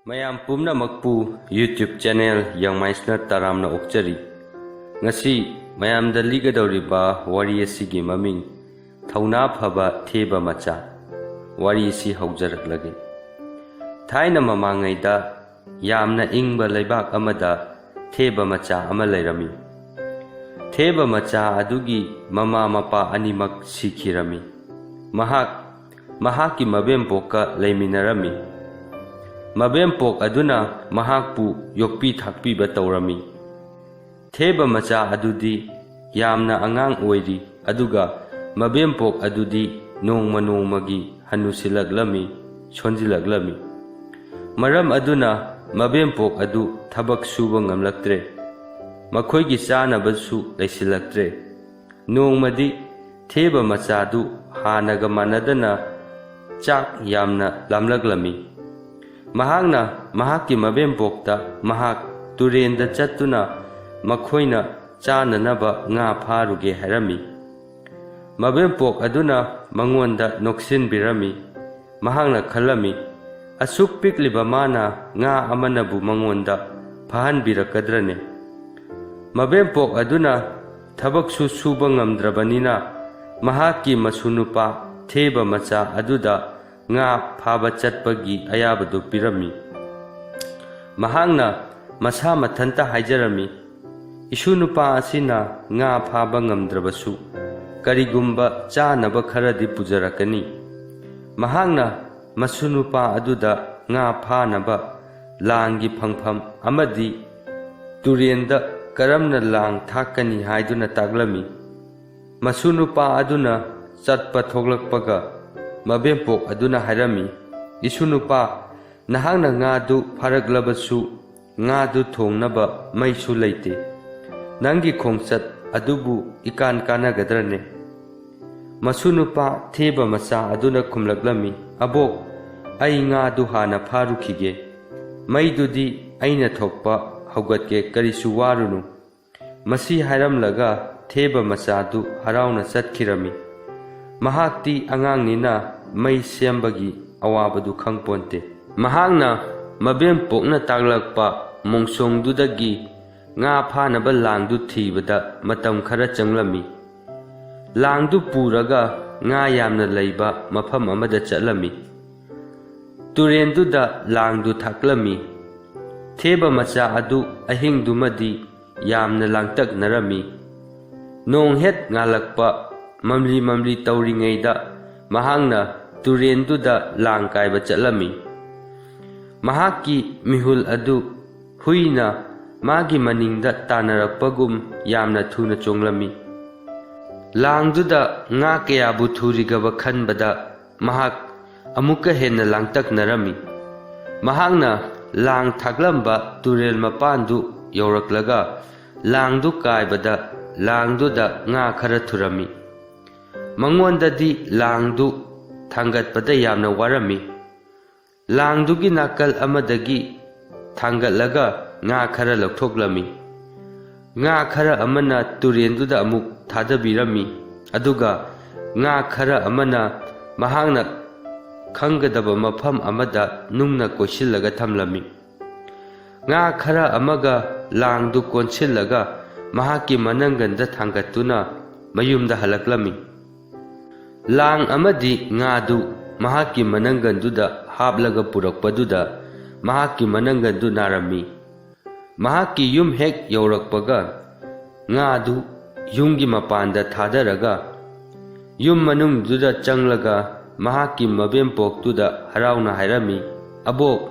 ꯃꯌꯥꯝ ꯄꯨꯝꯅꯃꯛꯄꯨ YouTube channel ꯌꯪꯃꯥꯏꯁꯅ ꯇꯔꯥꯝꯅ ꯑꯣꯛꯆꯔꯤ꯫ ꯉꯁꯤ ꯃꯌꯥꯝꯗ ꯂꯤꯒꯗꯧꯔꯤꯕ ꯋꯥꯔꯤ ꯑꯁꯤꯒꯤ ꯃꯃꯤꯡ ꯊꯧꯅꯥ ꯐꯕ ꯊꯦꯕ ꯃꯆꯥ꯫ ꯋꯥꯔꯤ ꯑꯁꯤ ꯍꯧꯖꯔꯛꯂꯒꯦ꯫ ꯊꯥꯏꯅ ꯃꯃꯥꯡꯉꯩꯗ ꯌꯥꯝꯅ ꯏꯪꯕ ꯂꯩꯕꯥꯛ ꯑꯃꯗ ꯊꯦꯕ ꯃꯆꯥ ꯑꯃ ꯂꯩꯔꯝꯃꯤ꯫ ꯊꯦꯕ ꯃꯆꯥ ꯑꯗꯨꯒꯤ ꯃꯃꯥ ꯃꯄꯥ ꯑꯅꯤꯃꯛ ꯁꯤꯈꯤꯔꯝꯃꯤ꯫ ꯃꯍꯥꯛꯀꯤ ꯃꯕꯦꯝꯄꯣꯛꯀ ꯂꯩꯃꯤꯟꯅꯔꯝꯃꯤ꯫ ꯃꯕꯦꯝꯄꯣꯛ ꯑꯗꯨꯅ ꯃꯍꯥꯛꯄꯨ ꯌꯣꯛꯄꯤ ꯊꯥꯛꯄꯤꯕ ꯇꯧꯔꯝꯃꯤ꯫ ꯊꯦꯕ ꯃꯆꯥ ꯑꯗꯨꯗꯤ ꯌꯥꯝꯅ ꯑꯉꯥꯡ ꯑꯣꯏꯔꯤ, ꯑꯗꯨꯒ ꯃꯕꯦꯝꯄꯣꯛ ꯑꯗꯨꯗꯤ ꯅꯣꯡꯃ ꯅꯣꯡꯃꯒꯤ ꯍꯟꯅꯨꯁꯤꯜꯂꯛꯂꯝꯃꯤ, ꯁꯣꯟꯖꯤꯜꯂꯛꯂꯝꯃꯤ꯫ ꯃꯔꯝ ꯑꯗꯨꯅ ꯃꯕꯦꯝꯄꯣꯛ ꯑꯗꯨ ꯊꯕꯛ ꯁꯨꯕ ꯉꯝꯂꯛꯇ꯭ꯔꯦ, ꯃꯈꯣꯏꯒꯤ ꯆꯥꯅꯕꯁꯨ ꯂꯩꯁꯤꯜꯂꯛꯇ꯭ꯔꯦ꯫ ꯅꯣꯡꯃꯗꯤ ꯊꯦꯕ ꯃꯆꯥꯗꯨ ꯍꯥꯟꯅꯒ ꯃꯥꯟꯅꯗꯅ ꯆꯥꯛ ꯌꯥꯝꯅ ꯂꯥꯝꯂꯛꯂꯝꯃꯤ꯫ ꯃꯍꯥꯛꯅ ꯃꯍꯥꯛꯀꯤ ꯃꯕꯦꯝꯄꯣꯛꯇ ꯃꯍꯥꯛ ꯇꯨꯔꯦꯟꯗ ꯆꯠꯇꯨꯅ ꯃꯈꯣꯏꯅ ꯆꯥꯅꯅꯕ ꯉꯥ ꯐꯥꯔꯨꯒꯦ ꯍꯥꯏꯔꯝꯃꯤ꯫ ꯃꯕꯦꯝꯄꯣꯛ ꯑꯗꯨꯅ ꯃꯉꯣꯟꯗ ꯅꯣꯛꯁꯤꯟꯕꯤꯔꯝꯃꯤ꯫ ꯃꯍꯥꯛꯅ ꯈꯜꯂꯝꯃꯤ, ꯑꯁꯨꯛ ꯄꯤꯛꯂꯤꯕ ꯃꯥꯅ ꯉꯥ ꯑꯃꯅꯕꯨ ꯃꯉꯣꯟꯗ ꯐꯥꯍꯟꯕꯤꯔꯛꯀꯗ꯭ꯔꯅꯦ? ꯃꯕꯦꯝꯄꯣꯛ ꯑꯗꯨꯅ ꯊꯕꯛꯁꯨ ꯁꯨꯕ ꯉꯝꯗ꯭ꯔꯕꯅꯤꯅ ꯃꯍꯥꯛꯀꯤ ꯃꯁꯨꯅꯨꯄꯥ ꯊꯦꯕ ꯃꯆꯥ ꯑꯗꯨꯗ ꯉꯥ ꯐꯥꯕ ꯆꯠꯄꯒꯤ ꯑꯌꯥꯕꯗꯨ ꯄꯤꯔꯝꯃꯤ꯫ ꯃꯍꯥꯛꯅ ꯃꯁꯥ ꯃꯊꯟꯇ ꯍꯥꯏꯖꯔꯝꯃꯤ, ꯏꯁꯨꯅꯨꯄꯥ ꯑꯁꯤꯅ ꯉꯥ ꯐꯥꯕ ꯉꯝꯗ꯭ꯔꯕꯁꯨ ꯀꯔꯤꯒꯨꯝꯕ ꯆꯥꯅꯕ ꯈꯔꯗꯤ ꯄꯨꯖꯔꯛꯀꯅꯤ꯫ ꯃꯍꯥꯛꯅ ꯃꯁꯨꯅꯨꯄꯥ ꯑꯗꯨꯗ ꯉꯥ ꯐꯥꯅꯕ ꯂꯥꯡꯒꯤ ꯐꯪꯐꯝ ꯑꯃꯗꯤ ꯇꯨꯔꯦꯟꯗ ꯀꯔꯝꯅ ꯂꯥꯡ ꯊꯥꯛꯀꯅꯤ ꯍꯥꯏꯗꯨꯅ ꯇꯥꯛꯂꯝꯃꯤ꯫ ꯃꯁꯨꯅꯨꯄꯥ ꯑꯗꯨꯅ ꯆꯠꯄ ꯊꯣꯛꯂꯛꯄꯒ ꯃꯕꯦꯝꯄꯣꯛ ꯑꯗꯨꯅ ꯍꯥꯏꯔꯝꯃꯤ, ꯏꯁꯨꯅꯨꯄꯥ, ꯅꯍꯥꯛꯅ ꯉꯥꯗꯨ ꯐꯥꯔꯛꯂꯕꯁꯨ ꯉꯥꯗꯨ ꯊꯣꯡꯅꯕ ꯃꯩꯁꯨ ꯂꯩꯇꯦ꯫ ꯅꯪꯒꯤ ꯈꯣꯡꯆꯠ ꯑꯗꯨꯕꯨ ꯏꯀꯥꯟ ꯀꯥꯟꯅꯒꯗ꯭ꯔꯅꯦ? ꯃꯁꯨꯅꯨꯄꯥ ꯊꯦꯕ ꯃꯆꯥ ꯑꯗꯨꯅ ꯈꯨꯝꯂꯛꯂꯝꯃꯤ, ꯑꯕꯣꯛ, ꯑꯩ ꯉꯥꯗꯨ ꯍꯥꯟꯅ ꯐꯥꯔꯨꯈꯤꯒꯦ꯫ ꯃꯩꯗꯨꯗꯤ ꯑꯩꯅ ꯊꯣꯛꯄ ꯍꯧꯒꯠꯀꯦ, ꯀꯔꯤꯁꯨ ꯋꯥꯔꯨꯅꯨ꯫ ꯃꯁꯤ ꯍꯥꯏꯔꯝꯂꯒ ꯊꯦꯕ ꯃꯆꯥꯗꯨ ꯍꯔꯥꯎꯅ ꯆꯠꯈꯤꯔꯝꯃꯤ꯫ ꯃꯍꯥꯛꯇꯤ ꯑꯉꯥꯡꯅꯤꯅ ꯃꯩ ꯁꯦꯝꯕꯒꯤ ꯑꯋꯥꯕꯗꯨ ꯈꯪꯄꯣꯟꯇꯦ꯫ ꯃꯍꯥꯛꯅ ꯃꯕꯦꯝꯄꯣꯛꯅ ꯇꯥꯛꯂꯛꯄ ꯃꯣꯡꯁꯣꯡꯗꯨꯗꯒꯤ ꯉꯥ ꯐꯥꯅꯕ ꯂꯥꯡꯗꯨ ꯊꯤꯕꯗ ꯃꯇꯝ ꯈꯔ ꯆꯪꯂꯝꯃꯤ꯫ ꯂꯥꯡꯗꯨ ꯄꯨꯔꯒ ꯉꯥ ꯌꯥꯝꯅ ꯂꯩꯕ ꯃꯐꯝ ꯑꯃꯗ ꯆꯠꯂꯝꯃꯤ꯫ ꯇꯨꯔꯦꯟꯗꯨꯗ ꯂꯥꯡꯗꯨ ꯊꯥꯛꯂꯝꯃꯤ꯫ ꯊꯦꯕ ꯃꯆꯥ ꯑꯗꯨ ꯑꯍꯤꯡꯗꯨꯃꯗꯤ ꯌꯥꯝꯅ ꯂꯥꯡꯇꯛꯅꯔꯝꯃꯤ꯫ ꯅꯣꯡ ꯍꯦꯛ ꯉꯥꯜꯂꯛꯄ ꯃꯝꯂꯤ ꯃꯝꯂꯤ ꯇꯧꯔꯤꯉꯩꯗ ꯃꯍꯥꯛꯅ ꯇꯨꯔꯦꯟꯗꯨꯗ ꯂꯥꯡ ꯀꯥꯏꯕ ꯆꯠꯂꯝꯃꯤ꯫ ꯃꯍꯥꯛꯀꯤ ꯃꯤꯍꯨꯜ ꯑꯗꯨ ꯍꯨꯏꯅ ꯃꯥꯒꯤ ꯃꯅꯤꯡꯗ ꯇꯥꯟꯅꯔꯛꯄꯒꯨꯝ ꯌꯥꯝꯅ ꯊꯨꯅ ꯆꯣꯡꯂꯝꯃꯤ꯫ ꯂꯥꯡꯗꯨꯗ ꯉꯥ ꯀꯌꯥꯕꯨ ꯊꯨꯔꯤꯒꯕ ꯈꯟꯕꯗ ꯃꯍꯥꯛ ꯑꯃꯨꯛꯀ ꯍꯦꯟꯅ ꯂꯥꯡꯇꯛꯅꯔꯝꯃꯤ꯫ ꯃꯍꯥꯛꯅ ꯂꯥꯡ ꯊꯥꯛꯂꯝꯕ ꯇꯨꯔꯦꯜ ꯃꯄꯥꯟꯗꯨ ꯌꯧꯔꯛꯂꯒ ꯂꯥꯡꯗꯨ ꯀꯥꯏꯕꯗ ꯂꯥꯡꯗꯨꯗ ꯉꯥ ꯈꯔ ꯊꯨꯔꯝꯃꯤ꯫ ꯃꯉꯣꯟꯗꯗꯤ ꯂꯥꯡꯗꯨ ꯊꯥꯡꯒꯠꯄꯗ ꯌꯥꯝꯅ ꯋꯥꯔꯝꯃꯤ꯫ ꯂꯥꯡꯗꯨꯒꯤ ꯅꯥꯀꯜ ꯑꯃꯗꯒꯤ ꯊꯥꯡꯒꯠꯂꯒ ꯉꯥ ꯈꯔ ꯂꯧꯊꯣꯛꯂꯝꯃꯤ꯫ ꯉꯥ ꯈꯔ ꯑꯃꯅ ꯇꯨꯔꯦꯟꯗꯨꯗ ꯑꯃꯨꯛ ꯊꯥꯗꯕꯤꯔꯝꯃꯤ, ꯑꯗꯨꯒ ꯉꯥ ꯈꯔ ꯑꯃꯅ ꯃꯍꯥꯛꯅ ꯈꯪꯒꯗꯕ ꯃꯐꯝ ꯑꯃꯗ ꯅꯨꯡꯅ ꯀꯣꯏꯁꯤꯜꯂꯒ ꯊꯝꯂꯝꯃꯤ꯫ ꯉꯥ ꯈꯔ ꯑꯃꯒ ꯂꯥꯡꯗꯨ ꯀꯣꯟꯁꯤꯜꯂꯒ ꯃꯍꯥꯛꯀꯤ ꯃꯅꯪꯒꯟꯗ ꯊꯥꯡꯒꯠꯇꯨꯅ ꯃꯌꯨꯝꯗ ꯍꯜꯂꯛꯂꯝꯃꯤ꯫ ꯂꯥꯡ ꯑꯃꯗꯤ ꯉꯥꯗꯨ ꯃꯍꯥꯛꯀꯤ ꯃꯅꯪꯒꯟꯗꯨꯗ ꯍꯥꯞꯂꯒ ꯄꯨꯔꯛꯄꯗꯨꯗ ꯃꯍꯥꯛꯀꯤ ꯃꯅꯪꯒꯟꯗꯨ ꯅꯥꯔꯝꯃꯤ꯫ ꯃꯍꯥꯛꯀꯤ ꯌꯨꯝ ꯍꯦꯛ ꯌꯧꯔꯛꯄꯒ ꯉꯥꯗꯨ ꯌꯨꯝꯒꯤ ꯃꯄꯥꯟꯗ ꯊꯥꯗꯔꯒ ꯌꯨꯝ ꯃꯅꯨꯡꯗꯨꯗ ꯆꯪꯂꯒ ꯃꯍꯥꯛꯀꯤ ꯃꯕꯦꯝꯄꯣꯛꯇꯨꯗ ꯍꯔꯥꯎꯅ ꯍꯥꯏꯔꯝꯃꯤ, ꯑꯕꯣꯛ,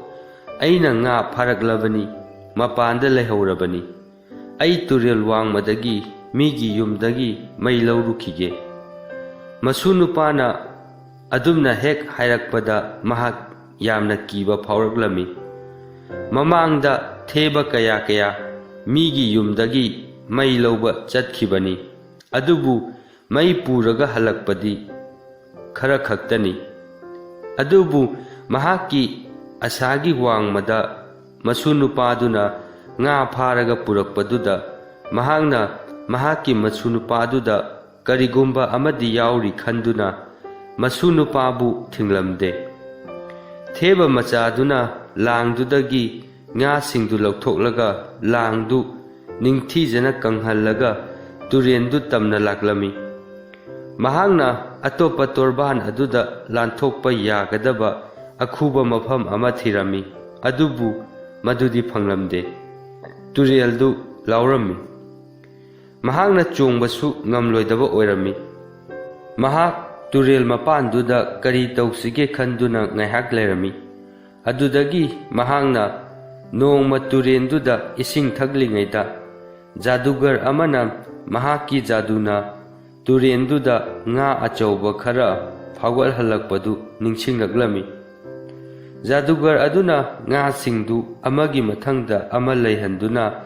ꯑꯩꯅ ꯉꯥ ꯐꯥꯔꯛꯂꯕꯅꯤ, ꯃꯄꯥꯟꯗ ꯂꯩꯍꯧꯔꯕꯅꯤ꯫ ꯑꯩ ꯇꯨꯔꯦꯜ ꯋꯥꯡꯃꯗꯒꯤ ꯃꯤꯒꯤ ꯌꯨꯝꯗꯒꯤ ꯃꯩ ꯂꯧꯔꯨꯈꯤꯒꯦ꯫ ꯃꯁꯨꯅꯨꯄꯥꯅ ꯑꯗꯨꯝꯅ ꯍꯦꯛ ꯍꯥꯏꯔꯛꯄꯗ ꯃꯍꯥꯛ ꯌꯥꯝꯅ ꯀꯤꯕ ꯐꯥꯎꯔꯛꯂꯝꯃꯤ꯫ ꯃꯃꯥꯡꯗ ꯊꯦꯕ ꯀꯌꯥ ꯃꯤꯒꯤ ꯌꯨꯝꯗꯒꯤ ꯃꯩ ꯂꯧꯕ ꯆꯠꯈꯤꯕꯅꯤ, ꯑꯗꯨꯕꯨ ꯃꯩ ꯄꯨꯔꯒ ꯍꯜꯂꯛꯄꯗꯤ ꯈꯔ ꯈꯛꯇꯅꯤ꯫ ꯑꯗꯨꯕꯨ ꯃꯍꯥꯛꯀꯤ ꯑꯁꯥꯒꯤ ꯋꯥꯡꯃꯗ ꯃꯁꯨꯅꯨꯄꯥꯗꯨꯅ ꯉꯥ ꯐꯥꯔꯒ ꯄꯨꯔꯛꯄꯗꯨꯗ ꯃꯍꯥꯛꯅ ꯃꯍꯥꯛꯀꯤ ꯃꯁꯨꯅꯨꯄꯥꯗꯨꯗ ꯀꯔꯤꯒꯨꯝꯕ ꯑꯃꯗꯤ ꯌꯥꯎꯔꯤ ꯈꯟꯗꯨꯅ ꯃꯁꯨꯅꯨꯄꯥꯕꯨ ꯊꯤꯡꯂꯝꯗꯦ꯫ ꯊꯦꯕ ꯃꯆꯥꯗꯨꯅ ꯂꯥꯡꯗꯨꯗꯒꯤ ꯉꯥꯁꯤꯡꯗꯨ ꯂꯧꯊꯣꯛꯂꯒ ꯂꯥꯡꯗꯨ ꯅꯤꯡꯊꯤꯖꯅ ꯀꯪꯍꯜꯂꯒ ꯇꯨꯔꯦꯟꯗꯨ ꯇꯝꯅ ꯂꯥꯛꯂꯝꯃꯤ꯫ ꯃꯍꯥꯛꯅ ꯑꯇꯣꯞꯄ ꯇꯣꯔꯕꯥꯟ ꯑꯗꯨꯗ ꯂꯥꯟꯊꯣꯛꯄ ꯌꯥꯒꯗꯕ ꯑꯈꯨꯕ ꯃꯐꯝ ꯑꯃ ꯊꯤꯔꯝꯃꯤ, ꯑꯗꯨꯕꯨ ꯃꯗꯨꯗꯤ ꯐꯪꯂꯝꯗꯦ꯫ ꯇꯨꯔꯦꯜꯗꯨ ꯂꯥꯎꯔꯝꯃꯤ꯫ ꯃꯍꯥꯛꯅ ꯆꯣꯡꯕꯁꯨ ꯉꯝꯂꯣꯏꯗꯕ ꯑꯣꯏꯔꯝꯃꯤ꯫ ꯃꯍꯥꯛ ꯇꯨꯔꯦꯜ ꯃꯄꯥꯟꯗꯨꯗ ꯀꯔꯤ ꯇꯧꯁꯤꯒꯦ ꯈꯟꯗꯨꯅ ꯉꯥꯏꯍꯥꯛ ꯂꯩꯔꯝꯃꯤ꯫ ꯑꯗꯨꯗꯒꯤ ꯃꯍꯥꯛꯅ ꯅꯣꯡꯃ ꯇꯨꯔꯦꯟꯗꯨꯗ ꯏꯁꯤꯡ ꯊꯛꯂꯤꯉꯩꯗ ꯖꯥꯗꯨꯒꯔ ꯑꯃꯅ ꯃꯍꯥꯛꯀꯤ ꯖꯥꯗꯨꯅ ꯇꯨꯔꯦꯟꯗꯨꯗ ꯉꯥ ꯑꯆꯧꯕ ꯈꯔ ꯐꯥꯎꯒꯠꯍꯜꯂꯛꯄꯗꯨ ꯅꯤꯡꯁꯤꯡꯂꯛꯂꯝꯃꯤ꯫ ꯖꯥꯗꯨꯒꯔ ꯑꯗꯨꯅ ꯉꯥꯁꯤꯡꯗꯨ ꯑꯃꯒꯤ ꯃꯊꯪꯗ ꯑꯃ ꯂꯩꯍꯟꯗꯨꯅ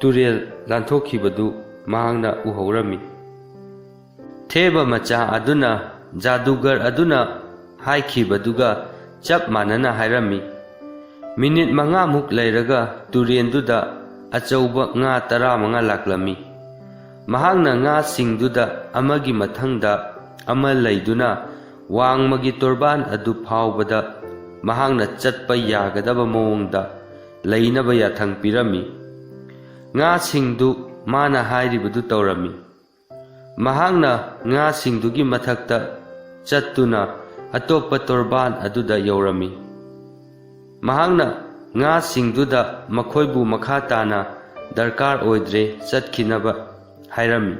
ꯇꯨꯔꯦꯜ ꯂꯥꯟꯊꯣꯛꯈꯤꯕꯗꯨ ꯃꯍꯥꯛꯅ ꯎꯍꯧꯔꯝꯃꯤ꯫ ꯊꯦꯕ ꯃꯆꯥ ꯑꯗꯨꯅ ꯖꯥꯗꯨꯒꯔ ꯑꯗꯨꯅ ꯍꯥꯏꯈꯤꯕꯗꯨꯒ ꯆꯞ ꯃꯥꯟꯅꯅ ꯍꯥꯏꯔꯝꯃꯤ꯫ ꯃꯤꯅꯤꯠ 5ꯃꯨꯛ ꯂꯩꯔꯒ ꯇꯨꯔꯦꯟꯗꯨꯗ ꯑꯆꯧꯕ ꯉꯥ 15 ꯂꯥꯛꯂꯝꯃꯤ꯫ ꯃꯍꯥꯛꯅ ꯉꯥꯁꯤꯡꯗꯨꯗ ꯑꯃꯒꯤ ꯃꯊꯪꯗ ꯑꯃ ꯂꯩꯗꯨꯅ ꯋꯥꯡꯃꯒꯤ ꯇꯣꯔꯕꯥꯟ ꯑꯗꯨ ꯐꯥꯎꯕꯗ ꯃꯍꯥꯛꯅ ꯆꯠꯄ ꯌꯥꯒꯗꯕ ꯃꯑꯣꯡꯗ ꯂꯩꯅꯕ ꯌꯥꯊꯪ ꯄꯤꯔꯝꯃꯤ꯫ ꯉꯥꯁꯤꯡꯗꯨ ꯃꯥꯅ ꯍꯥꯏꯔꯤꯕꯗꯨ ꯇꯧꯔꯝꯃꯤ꯫ ꯃꯍꯥꯛꯅ ꯉꯥꯁꯤꯡꯗꯨꯒꯤ ꯃꯊꯛꯇ ꯆꯠꯇꯨꯅ ꯑꯇꯣꯞꯄ ꯇꯣꯔꯕꯥꯟ ꯑꯗꯨꯗ ꯌꯧꯔꯝꯃꯤ꯫ ꯃꯍꯥꯛꯅ ꯉꯥꯁꯤꯡꯗꯨꯗ ꯃꯈꯣꯏꯕꯨ ꯃꯈꯥ ꯇꯥꯅ ꯗꯔꯀꯥꯔ ꯑꯣꯏꯗ꯭ꯔꯦ ꯆꯠꯈꯤꯅꯕ ꯍꯥꯏꯔꯝꯃꯤ꯫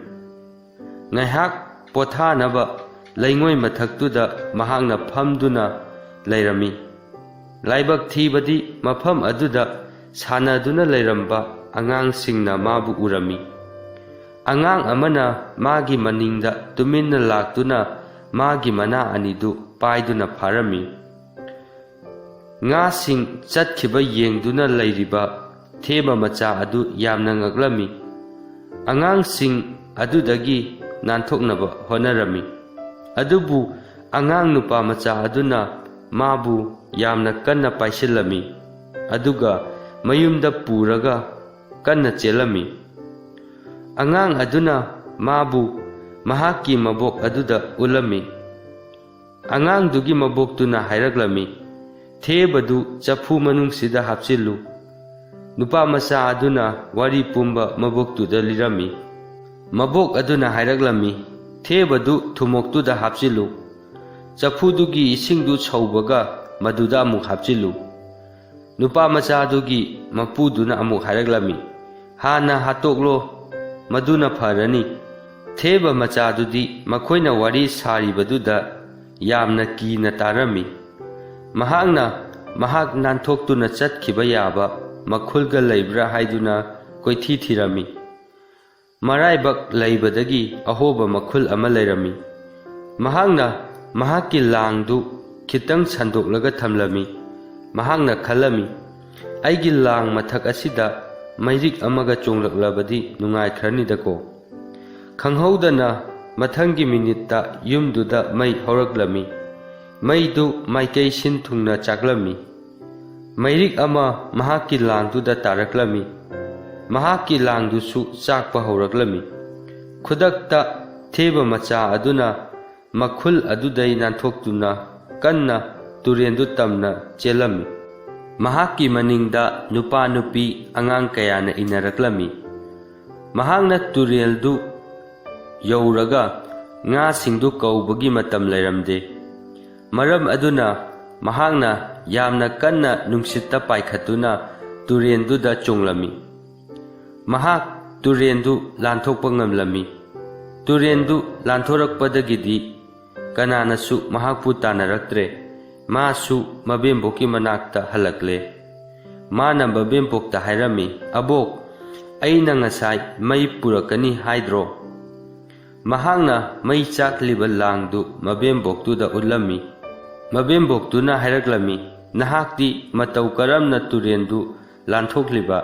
ꯉꯥꯏꯍꯥꯛ ꯄꯣꯊꯥꯅꯕ ꯂꯩꯉꯣꯏ ꯃꯊꯛꯇꯨꯗ ꯃꯍꯥꯛꯅ ꯐꯝꯗꯨꯅ ꯂꯩꯔꯝꯃꯤ꯫ ꯂꯥꯏꯕꯛ ꯊꯤꯕꯗꯤ ꯃꯐꯝ ꯑꯗꯨꯗ ꯁꯥꯟꯅꯗꯨꯅ ꯂꯩꯔꯝꯕ ꯑꯉꯥꯡꯁꯤꯡꯅ ꯃꯥꯕꯨ ꯎꯔꯝꯃꯤ꯫ ꯑꯉꯥꯡ ꯑꯃꯅ ꯃꯥꯒꯤ ꯃꯅꯤꯡꯗ ꯇꯨꯃꯤꯟꯅ ꯂꯥꯛꯇꯨꯅ ꯃꯥꯒꯤ ꯃꯅꯥ ꯑꯅꯤꯗꯨ ꯄꯥꯏꯗꯨꯅ ꯐꯥꯔꯝꯃꯤ꯫ ꯉꯥꯁꯤꯡ ꯆꯠꯈꯤꯕ ꯌꯦꯡꯗꯨꯅ ꯂꯩꯔꯤꯕ ꯊꯦꯕ ꯃꯆꯥ ꯑꯗꯨ ꯌꯥꯝꯅ ꯉꯛꯂꯝꯃꯤ꯫ ꯑꯉꯥꯡꯁꯤꯡ ꯑꯗꯨꯗꯒꯤ ꯅꯥꯟꯊꯣꯛꯅꯕ ꯍꯣꯠꯅꯔꯝꯃꯤ, ꯑꯗꯨꯕꯨ ꯑꯉꯥꯡ ꯅꯨꯄꯥ ꯃꯆꯥ ꯑꯗꯨꯅ ꯃꯥꯕꯨ ꯌꯥꯝꯅ ꯀꯟꯅ ꯄꯥꯏꯁꯤꯜꯂꯝꯃꯤ ꯑꯗꯨꯒ ꯃꯌꯨꯝꯗ ꯄꯨꯔꯒ ꯀꯟꯅ ꯆꯦꯜꯂꯝꯃꯤ꯫ ꯑꯉꯥꯡ ꯑꯗꯨꯅ ꯃꯥꯕꯨ ꯃꯍꯥꯛꯀꯤ ꯃꯕꯣꯛ ꯑꯗꯨꯗ ꯎꯠꯂꯝꯃꯤ꯫ ꯑꯉꯥꯡꯗꯨꯒꯤ ꯃꯕꯣꯛꯇꯨꯅ ꯍꯥꯏꯔꯛꯂꯝꯃꯤ, "ꯊꯦꯕꯗꯨ ꯆꯐꯨ ꯃꯅꯨꯡꯁꯤꯗ ꯍꯥꯞꯆꯤꯜꯂꯨ"꯫ ꯅꯨꯄꯥ ꯃꯆꯥ ꯑꯗꯨꯅ ꯋꯥꯔꯤ ꯄꯨꯝꯕ ꯃꯕꯣꯛꯇꯨꯗ ꯂꯤꯔꯝꯃꯤ꯫ ꯃꯕꯣꯛ ꯑꯗꯨꯅ ꯍꯥꯏꯔꯛꯂꯝꯃꯤ, "ꯊꯦꯕꯗꯨ ꯊꯨꯃꯣꯛꯇꯨꯗ ꯍꯥꯞꯆꯤꯜꯂꯨ, ꯆꯐꯨꯗꯨꯒꯤ ꯏꯁꯤꯡꯗꯨ ꯁꯧꯕꯒ ꯃꯗꯨꯗ ꯑꯃꯨꯛ ꯍꯥꯞꯆꯤꯜꯂꯨ"꯫ ꯅꯨꯄꯥ ꯃꯆꯥꯗꯨꯒꯤ ꯃꯄꯨꯗꯨꯅ ꯑꯃꯨꯛ ꯍꯥꯏꯔꯛꯂꯝꯃꯤ, "ꯍꯥꯟꯅ ꯍꯥꯠꯇꯣꯛꯂꯣ, ꯃꯗꯨꯅ ꯐꯔꯅꯤ"꯫ ꯊꯦꯕ ꯃꯆꯥꯗꯨꯗꯤ ꯃꯈꯣꯏꯅ ꯋꯥꯔꯤ ꯁꯥꯔꯤꯕꯗꯨꯗ ꯌꯥꯝꯅ ꯀꯤꯅ ꯇꯥꯔꯝꯃꯤ꯫ ꯃꯍꯥꯛꯅ ꯃꯍꯥꯛ ꯅꯥꯟꯊꯣꯛꯇꯨꯅ ꯆꯠꯈꯤꯕ ꯌꯥꯕ ꯃꯈꯨꯜꯒ ꯂꯩꯕ꯭ꯔꯥ ꯍꯥꯏꯗꯨꯅ ꯀꯣꯏꯊꯤ ꯊꯤꯔꯝꯃꯤ꯫ ꯃꯔꯥꯏꯕꯛ ꯂꯩꯕꯗꯒꯤ ꯑꯍꯣꯕ ꯃꯈꯨꯜ ꯑꯃ ꯂꯩꯔꯝꯃꯤ꯫ ꯃꯍꯥꯛꯅ ꯃꯍꯥꯛꯀꯤ ꯂꯥꯡꯗꯨ ꯈꯤꯇꯪ ꯁꯟꯗꯣꯛꯂꯒ ꯊꯝꯂꯝꯃꯤ꯫ ꯃꯍꯥꯛꯅ ꯈꯜꯂꯝꯃꯤ, "ꯑꯩꯒꯤ ꯂꯥꯡ ꯃꯊꯛ ꯑꯁꯤꯗ ꯃꯩꯔꯤꯛ ꯑꯃꯒ ꯆꯣꯡꯂꯛꯂꯕꯗꯤ ꯅꯨꯡꯉꯥꯏꯈ꯭ꯔꯅꯤꯗꯀꯣ"꯫ ꯈꯪꯍꯧꯗꯅ ꯃꯊꯪꯒꯤ ꯃꯤꯅꯤꯠꯇ ꯌꯨꯝꯗꯨꯗ ꯃꯩ ꯍꯧꯔꯛꯂꯝꯃꯤ꯫ ꯃꯩꯗꯨ ꯃꯥꯏꯀꯩ ꯁꯤꯟ ꯊꯨꯡꯅ ꯆꯥꯛꯂꯝꯃꯤ꯫ ꯃꯩꯔꯤꯛ ꯑꯃ ꯃꯍꯥꯛꯀꯤ ꯂꯥꯡꯗꯨꯗ ꯇꯥꯔꯛꯂꯝꯃꯤ꯫ ꯃꯍꯥꯛꯀꯤ ꯂꯥꯡꯗꯨꯁꯨ ꯆꯥꯛꯄ ꯍꯧꯔꯛꯂꯝꯃꯤ꯫ ꯈꯨꯗꯛꯇ ꯊꯦꯕ ꯃꯆꯥ ꯑꯗꯨꯅ ꯃꯈꯨꯜ ꯑꯗꯨꯗꯩ ꯅꯥꯟꯊꯣꯛꯇꯨꯅ ꯀꯟꯅ ꯇꯨꯔꯦꯟꯗꯨ ꯇꯝꯅ ꯆꯦꯜꯂꯝꯃꯤ꯫ ꯃꯍꯥꯛꯀꯤ ꯃꯅꯤꯡꯗ ꯅꯨꯄꯥ ꯅꯨꯄꯤ ꯑꯉꯥꯡ ꯀꯌꯥꯅ ꯏꯟꯅꯔꯛꯂꯝꯃꯤ꯫ ꯃꯍꯥꯛꯅ ꯇꯨꯔꯦꯜꯗꯨ ꯌꯧꯔꯒ ꯉꯥꯁꯤꯡꯗꯨ ꯀꯧꯕꯒꯤ ꯃꯇꯝ ꯂꯩꯔꯝꯗꯦ꯫ ꯃꯔꯝ ꯑꯗꯨꯅ ꯃꯍꯥꯛꯅ ꯌꯥꯝꯅ ꯀꯟꯅ ꯅꯨꯡꯁꯤꯠꯇ ꯄꯥꯏꯈꯠꯇꯨꯅ ꯇꯨꯔꯦꯟꯗꯨꯗ ꯆꯣꯡꯂꯝꯃꯤ꯫ ꯃꯍꯥꯛ ꯇꯨꯔꯦꯟꯗꯨ ꯂꯥꯟꯊꯣꯛꯄ ꯉꯝꯂꯝꯃꯤ꯫ ꯇꯨꯔꯦꯟꯗꯨ ꯂꯥꯟꯊꯣꯔꯛꯄꯗꯒꯤꯗꯤ ꯀꯅꯥꯅꯁꯨ ꯃꯍꯥꯛꯄꯨ ꯇꯥꯟꯅꯔꯛꯇ꯭ꯔꯦ꯫ ꯃꯥꯁꯨ ꯃꯕꯦꯝꯕꯣꯛꯀꯤ ꯃꯅꯥꯛꯇ ꯍꯜꯂꯛꯂꯦ꯫ ꯃꯥꯅ ꯃꯕꯦꯝꯕꯣꯛꯇ ꯍꯥꯏꯔꯝꯃꯤ, "ꯑꯕꯣꯛ, ꯑꯩꯅ ꯉꯁꯥꯏ ꯃꯩ ꯄꯨꯔꯛꯀꯅꯤ ꯍꯥꯏꯗ꯭ꯔꯣ"꯫ ꯃꯍꯥꯛꯅ ꯃꯩ ꯆꯥꯛꯂꯤꯕ ꯂꯥꯡꯗꯨ ꯃꯕꯦꯝꯕꯣꯛꯇꯨꯗ ꯎꯠꯂꯝꯃꯤ꯫ ꯃꯕꯦꯝꯕꯣꯛꯇꯨꯅ ꯍꯥꯏꯔꯛꯂꯝꯃꯤ, "ꯅꯍꯥꯛꯇꯤ ꯃꯇꯧ ꯀꯔꯝꯅ ꯇꯨꯔꯦꯟꯗꯨ ꯂꯥꯟꯊꯣꯛꯂꯤꯕ"꯫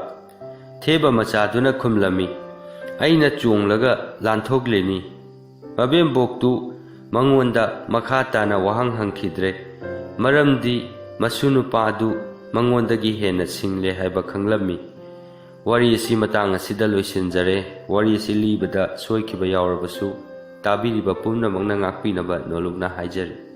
ꯊꯦꯕ ꯃꯆꯥꯗꯨꯅ ꯈꯨꯝꯂꯝꯃꯤ, "ꯑꯩꯅ ꯆꯣꯡꯂꯒ ꯂꯥꯟꯊꯣꯛꯂꯤꯅꯤ"꯫ ꯃꯕꯦꯝꯕꯣꯛꯇꯨ ꯃꯉꯣꯟꯗ ꯃꯈꯥ ꯇꯥꯅ ꯋꯥꯍꯪ ꯍꯪꯈꯤꯗ꯭ꯔꯦ, ꯃꯔꯝꯗꯤ ꯃꯁꯨ ꯅꯨꯄꯥꯗꯨ ꯃꯉꯣꯟꯗꯒꯤ ꯍꯦꯟꯅ ꯁꯤꯡꯂꯦ ꯍꯥꯏꯕ ꯈꯪꯂꯝꯃꯤ꯫ ꯋꯥꯔꯤ ꯑꯁꯤ ꯃꯇꯥꯡ ꯑꯁꯤꯗ ꯂꯣꯏꯁꯤꯟꯖꯔꯦ꯫ ꯋꯥꯔꯤ ꯑꯁꯤ ꯂꯤꯕꯗ ꯁꯣꯏꯈꯤꯕ ꯌꯥꯎꯔꯕꯁꯨ ꯇꯥꯕꯤꯔꯤꯕ ꯄꯨꯝꯅꯃꯛꯅ ꯉꯥꯛꯄꯤꯅꯕ ꯅꯣꯜꯂꯨꯛꯅ ꯍꯥꯏꯖꯔꯤ꯫